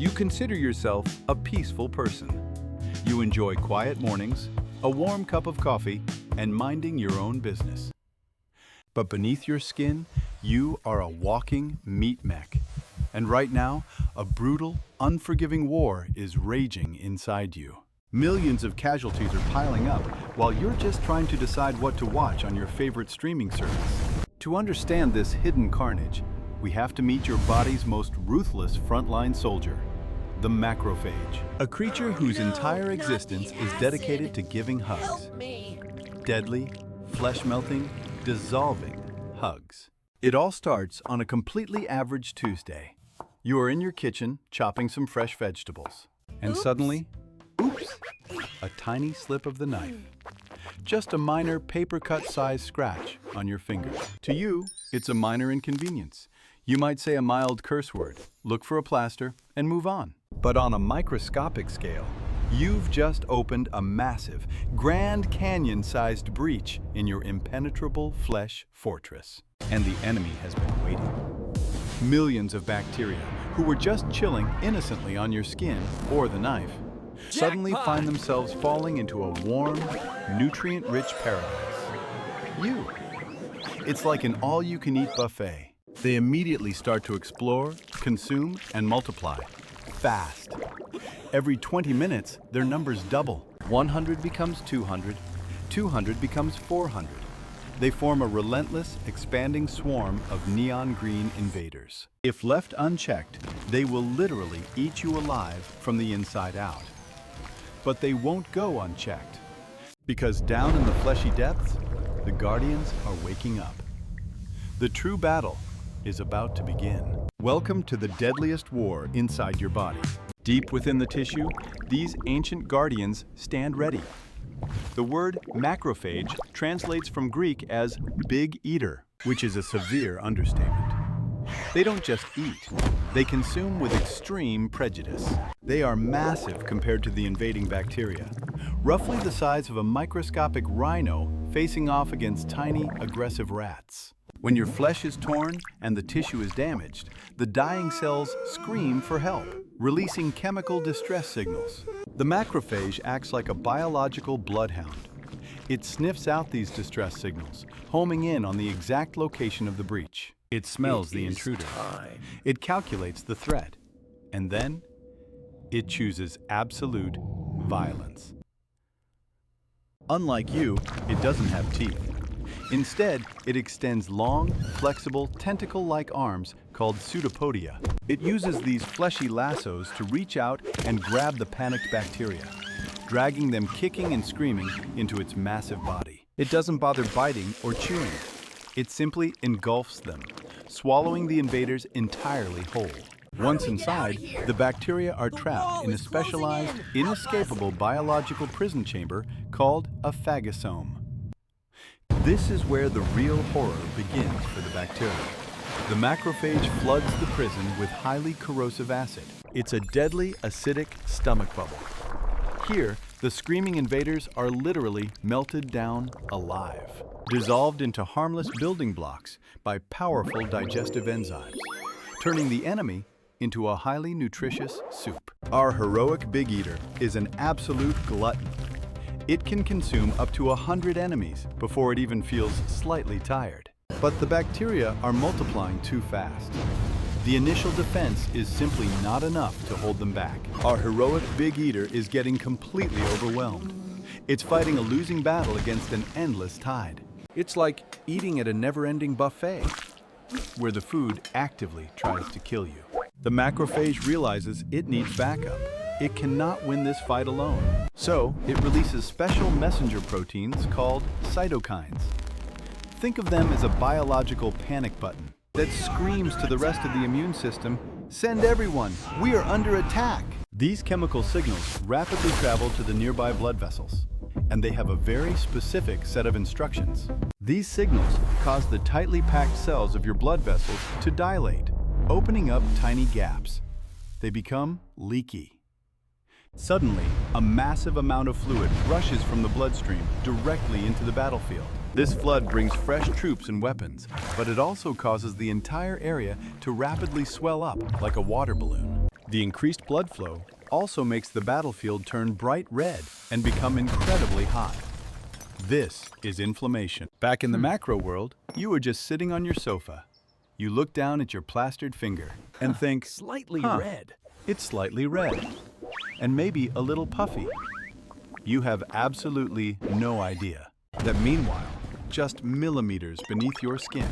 You consider yourself a peaceful person. You enjoy quiet mornings, a warm cup of coffee, and minding your own business. But beneath your skin, you are a walking meat mech. And right now, a brutal, unforgiving war is raging inside you. Millions of casualties are piling up while you're just trying to decide what to watch on your favorite streaming service. To understand this hidden carnage, we have to meet your body's most ruthless frontline soldier, the macrophage, a creature whose entire existence is dedicated to giving hugs. Deadly, flesh-melting, dissolving hugs. It all starts on a completely average Tuesday. You are in your kitchen chopping some fresh vegetables, and suddenly, oops, a tiny slip of the knife. Just a minor paper-cut-sized scratch on your finger. To you, it's a minor inconvenience. You might say a mild curse word, look for a plaster, and move on. But on a microscopic scale, you've just opened a massive, Grand Canyon-sized breach in your impenetrable flesh fortress. And the enemy has been waiting. Millions of bacteria who were just chilling innocently on your skin or the knife suddenly find themselves falling into a warm, nutrient-rich paradise. You. It's like an all-you-can-eat buffet. They immediately start to explore, consume, and multiply. Fast. Every 20 minutes, their numbers double. 100 becomes 200, 200 becomes 400. They form a relentless, expanding swarm of neon green invaders. If left unchecked, they will literally eat you alive from the inside out. But they won't go unchecked, because down in the fleshy depths, the Guardians are waking up. The true battle is about to begin. Welcome to the deadliest war inside your body. Deep within the tissue, these ancient Guardians stand ready. The word macrophage translates from Greek as big eater, which is a severe understatement. They don't just eat, they consume with extreme prejudice. They are massive compared to the invading bacteria, roughly the size of a microscopic rhino facing off against tiny, aggressive rats. When your flesh is torn and the tissue is damaged, the dying cells scream for help, releasing chemical distress signals. The macrophage acts like a biological bloodhound. It sniffs out these distress signals, homing in on the exact location of the breach. It smells the intruder. It calculates the threat. And then, it chooses absolute violence. Unlike you, it doesn't have teeth. Instead, it extends long, flexible, tentacle-like arms called pseudopodia. It uses these fleshy lassos to reach out and grab the panicked bacteria, dragging them kicking and screaming into its massive body. It doesn't bother biting or chewing. It simply engulfs them, swallowing the invaders entirely whole. Once inside, the bacteria are trapped in a specialized, inescapable biological prison chamber called a phagosome. This is where the real horror begins for the bacteria. The macrophage floods the prison with highly corrosive acid. It's a deadly, acidic stomach bubble. Here, the screaming invaders are literally melted down alive, dissolved into harmless building blocks by powerful digestive enzymes, turning the enemy into a highly nutritious soup. Our heroic big eater is an absolute glutton. It can consume up to 100 enemies before it even feels slightly tired. But the bacteria are multiplying too fast. The initial defense is simply not enough to hold them back. Our heroic big eater is getting completely overwhelmed. It's fighting a losing battle against an endless tide. It's like eating at a never-ending buffet, where the food actively tries to kill you. The macrophage realizes it needs backup. It cannot win this fight alone. So, it releases special messenger proteins called cytokines. Think of them as a biological panic button that screams to the rest of the immune system, "Send everyone, we are under attack!" These chemical signals rapidly travel to the nearby blood vessels, and they have a very specific set of instructions. These signals cause the tightly packed cells of your blood vessels to dilate, opening up tiny gaps. They become leaky. Suddenly, a massive amount of fluid rushes from the bloodstream directly into the battlefield. This flood brings fresh troops and weapons, but it also causes the entire area to rapidly swell up like a water balloon. The increased blood flow also makes the battlefield turn bright red and become incredibly hot. This is inflammation. Back in the macro world, you were just sitting on your sofa. You look down at your plastered finger and think, Slightly red. It's slightly red, and maybe a little puffy. You have absolutely no idea that meanwhile, just millimeters beneath your skin,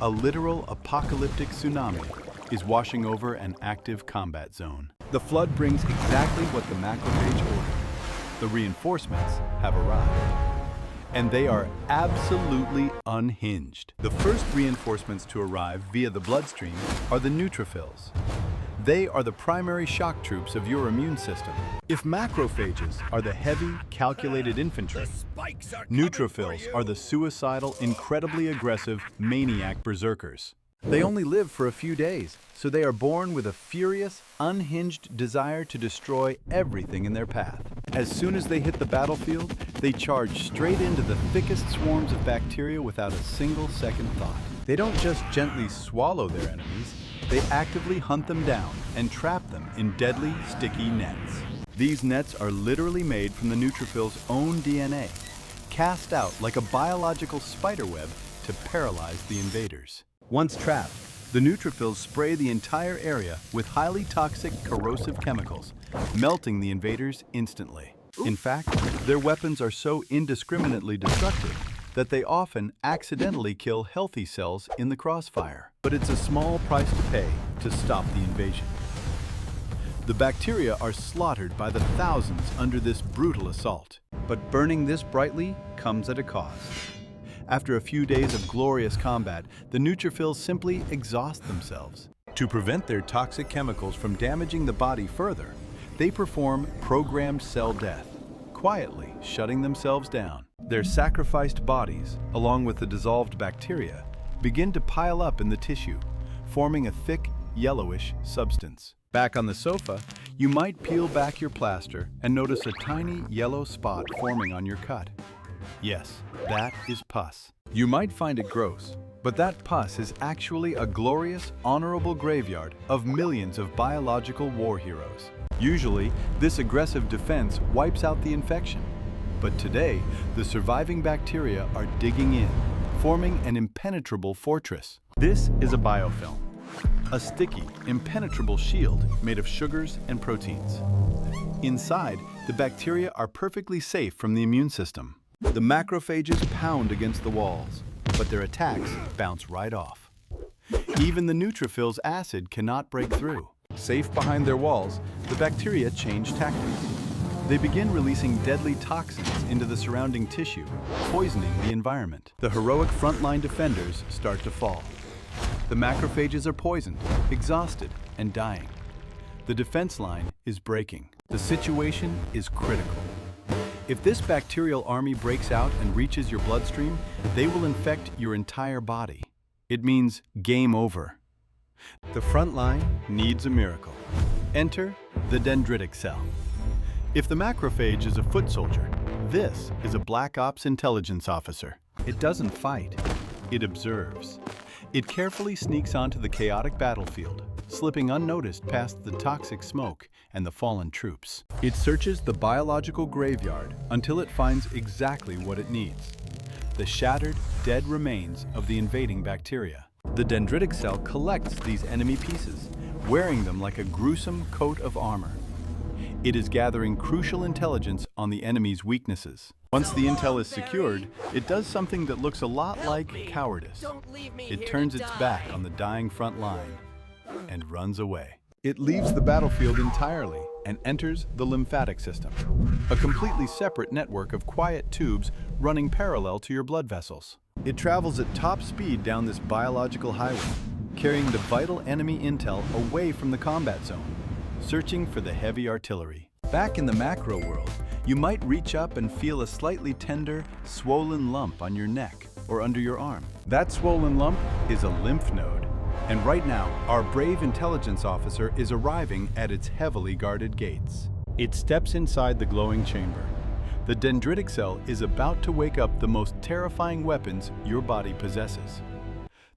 a literal apocalyptic tsunami is washing over an active combat zone. The flood brings exactly what the macrophage ordered. The reinforcements have arrived. And they are absolutely unhinged. The first reinforcements to arrive via the bloodstream are the neutrophils. They are the primary shock troops of your immune system. If macrophages are the heavy, calculated infantry, neutrophils are the suicidal, incredibly aggressive, maniac berserkers. They only live for a few days, so they are born with a furious, unhinged desire to destroy everything in their path. As soon as they hit the battlefield, they charge straight into the thickest swarms of bacteria without a single second thought. They don't just gently swallow their enemies, they actively hunt them down and trap them in deadly, sticky nets. These nets are literally made from the neutrophils' own DNA, cast out like a biological spiderweb to paralyze the invaders. Once trapped, the neutrophils spray the entire area with highly toxic, corrosive chemicals, melting the invaders instantly. In fact, their weapons are so indiscriminately destructive that they often accidentally kill healthy cells in the crossfire. But it's a small price to pay to stop the invasion. The bacteria are slaughtered by the thousands under this brutal assault. But burning this brightly comes at a cost. After a few days of glorious combat, the neutrophils simply exhaust themselves. To prevent their toxic chemicals from damaging the body further, they perform programmed cell death, quietly shutting themselves down. Their sacrificed bodies, along with the dissolved bacteria, begin to pile up in the tissue, forming a thick, yellowish substance. Back on the sofa, you might peel back your plaster and notice a tiny yellow spot forming on your cut. Yes, that is pus. You might find it gross, but that pus is actually a glorious, honorable graveyard of millions of biological war heroes. Usually, this aggressive defense wipes out the infection. But today, the surviving bacteria are digging in, forming an impenetrable fortress. This is a biofilm, a sticky, impenetrable shield made of sugars and proteins. Inside, the bacteria are perfectly safe from the immune system. The macrophages pound against the walls, but their attacks bounce right off. Even the neutrophils' acid cannot break through. Safe behind their walls, the bacteria change tactics. They begin releasing deadly toxins into the surrounding tissue, poisoning the environment. The heroic frontline defenders start to fall. The macrophages are poisoned, exhausted, and dying. The defense line is breaking. The situation is critical. If this bacterial army breaks out and reaches your bloodstream, they will infect your entire body. It means game over. The front line needs a miracle. Enter the dendritic cell. If the macrophage is a foot soldier, this is a Black Ops intelligence officer. It doesn't fight, it observes. It carefully sneaks onto the chaotic battlefield, slipping unnoticed past the toxic smoke and the fallen troops. It searches the biological graveyard until it finds exactly what it needs: the shattered, dead remains of the invading bacteria. The dendritic cell collects these enemy pieces, wearing them like a gruesome coat of armor. It is gathering crucial intelligence on the enemy's weaknesses. Once the intel is secured, it does something that looks a lot like cowardice. It turns its back on the dying front line and runs away. It leaves the battlefield entirely and enters the lymphatic system, a completely separate network of quiet tubes running parallel to your blood vessels. It travels at top speed down this biological highway, carrying the vital enemy intel away from the combat zone, searching for the heavy artillery. Back in the macro world, you might reach up and feel a slightly tender, swollen lump on your neck or under your arm. That swollen lump is a lymph node. And right now, our brave intelligence officer is arriving at its heavily guarded gates. It steps inside the glowing chamber. The dendritic cell is about to wake up the most terrifying weapons your body possesses: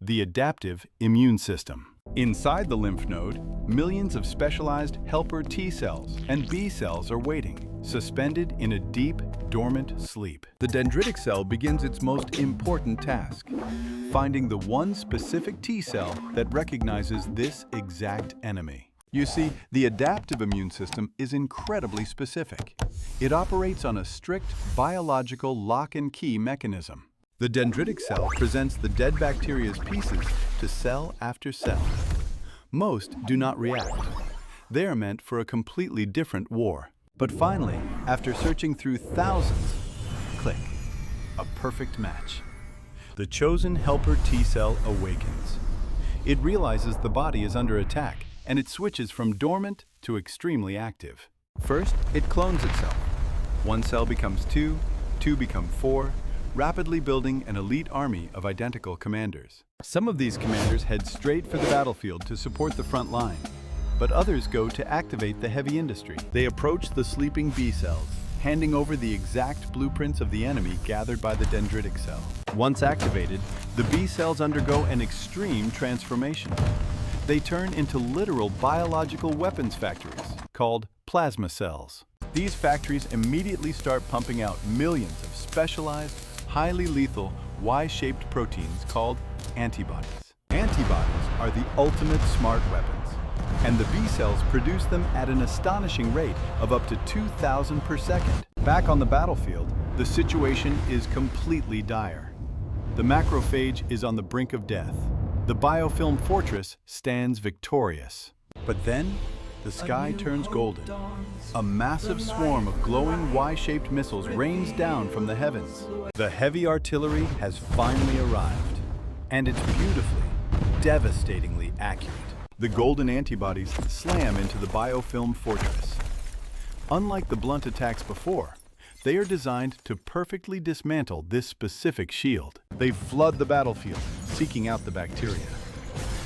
the adaptive immune system. Inside the lymph node, millions of specialized helper T cells and B cells are waiting, suspended in a deep, dormant sleep. The dendritic cell begins its most important task, finding the one specific T cell that recognizes this exact enemy. You see, the adaptive immune system is incredibly specific. It operates on a strict biological lock and key mechanism. The dendritic cell presents the dead bacteria's pieces to cell after cell. Most do not react. They are meant for a completely different war. But finally, after searching through thousands, click, a perfect match. The chosen helper T cell awakens. It realizes the body is under attack, and it switches from dormant to extremely active. First, it clones itself. One cell becomes two become four, rapidly building an elite army of identical commanders. Some of these commanders head straight for the battlefield to support the front line, but others go to activate the heavy industry. They approach the sleeping B cells, handing over the exact blueprints of the enemy gathered by the dendritic cell. Once activated, the B cells undergo an extreme transformation. They turn into literal biological weapons factories called plasma cells. These factories immediately start pumping out millions of specialized, highly lethal, Y-shaped proteins called antibodies. Antibodies are the ultimate smart weapons, and the B cells produce them at an astonishing rate of up to 2,000 per second. Back on the battlefield, the situation is completely dire. The macrophage is on the brink of death. The biofilm fortress stands victorious. But then, the sky turns golden. A massive swarm of glowing Y-shaped missiles rains down from the heavens. The heavy artillery has finally arrived, and it's beautifully, devastatingly accurate. The golden antibodies slam into the biofilm fortress. Unlike the blunt attacks before, they are designed to perfectly dismantle this specific shield. They flood the battlefield, seeking out the bacteria.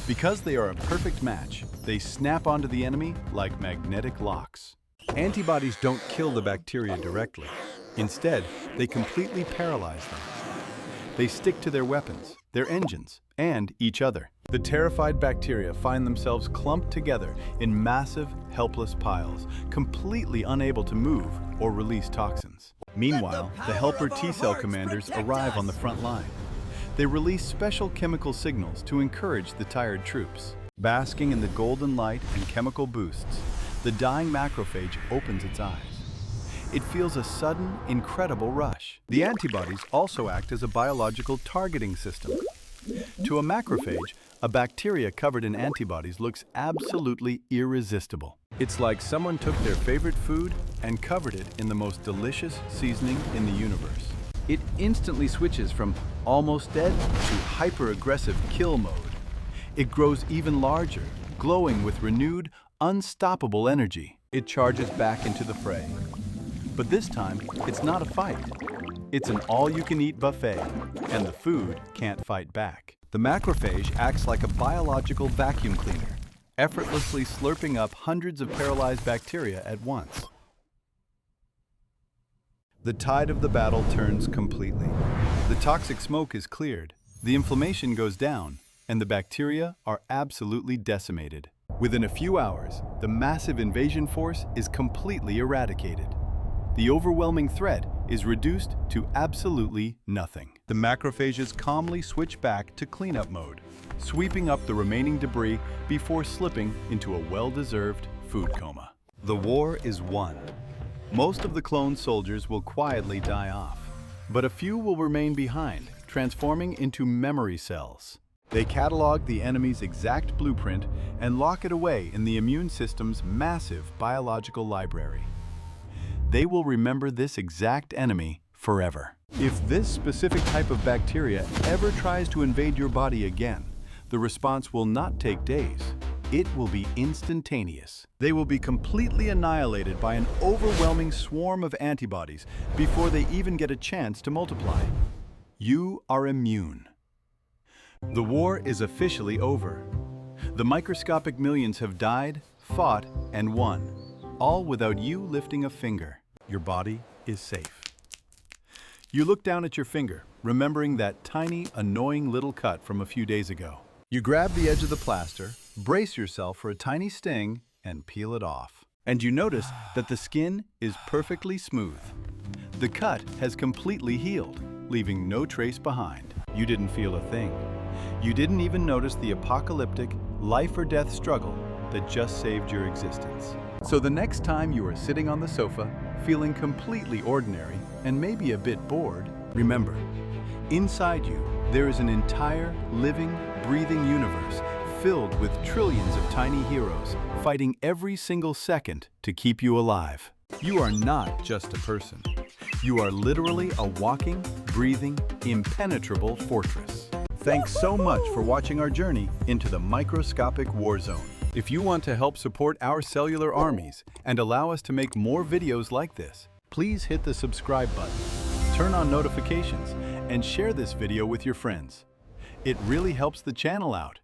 Because they are a perfect match, they snap onto the enemy like magnetic locks. Antibodies don't kill the bacteria directly. Instead, they completely paralyze them. They stick to their weapons, their engines, and each other. The terrified bacteria find themselves clumped together in massive, helpless piles, completely unable to move or release toxins. Meanwhile, the helper T-cell commanders arrive on the front line. They release special chemical signals to encourage the tired troops. Basking in the golden light and chemical boosts, the dying macrophage opens its eyes. It feels a sudden, incredible rush. The antibodies also act as a biological targeting system. To a macrophage, a bacteria covered in antibodies looks absolutely irresistible. It's like someone took their favorite food and covered it in the most delicious seasoning in the universe. It instantly switches from almost dead to hyper-aggressive kill mode. It grows even larger, glowing with renewed, unstoppable energy. It charges back into the fray. But this time, it's not a fight. It's an all-you-can-eat buffet, and the food can't fight back. The macrophage acts like a biological vacuum cleaner, effortlessly slurping up hundreds of paralyzed bacteria at once. The tide of the battle turns completely. The toxic smoke is cleared, the inflammation goes down, and the bacteria are absolutely decimated. Within a few hours, the massive invasion force is completely eradicated. The overwhelming threat is reduced to absolutely nothing. The macrophages calmly switch back to cleanup mode, sweeping up the remaining debris before slipping into a well-deserved food coma. The war is won. Most of the cloned soldiers will quietly die off, but a few will remain behind, transforming into memory cells. They catalog the enemy's exact blueprint and lock it away in the immune system's massive biological library. They will remember this exact enemy forever. If this specific type of bacteria ever tries to invade your body again, the response will not take days. It will be instantaneous. They will be completely annihilated by an overwhelming swarm of antibodies before they even get a chance to multiply. You are immune. The war is officially over. The microscopic millions have died, fought, and won, all without you lifting a finger. Your body is safe. You look down at your finger, remembering that tiny, annoying little cut from a few days ago. You grab the edge of the plaster, Brace yourself for a tiny sting and peel it off. And you notice that the skin is perfectly smooth. The cut has completely healed, leaving no trace behind. You didn't feel a thing. You didn't even notice the apocalyptic, life-or-death struggle that just saved your existence. So the next time you are sitting on the sofa, feeling completely ordinary and maybe a bit bored, remember, inside you, there is an entire, living, breathing universe filled with trillions of tiny heroes fighting every single second to keep you alive. You are not just a person. You are literally a walking, breathing, impenetrable fortress. Thanks so much for watching our journey into the microscopic war zone. If you want to help support our cellular armies and allow us to make more videos like this, please hit the subscribe button, turn on notifications, and share this video with your friends. It really helps the channel out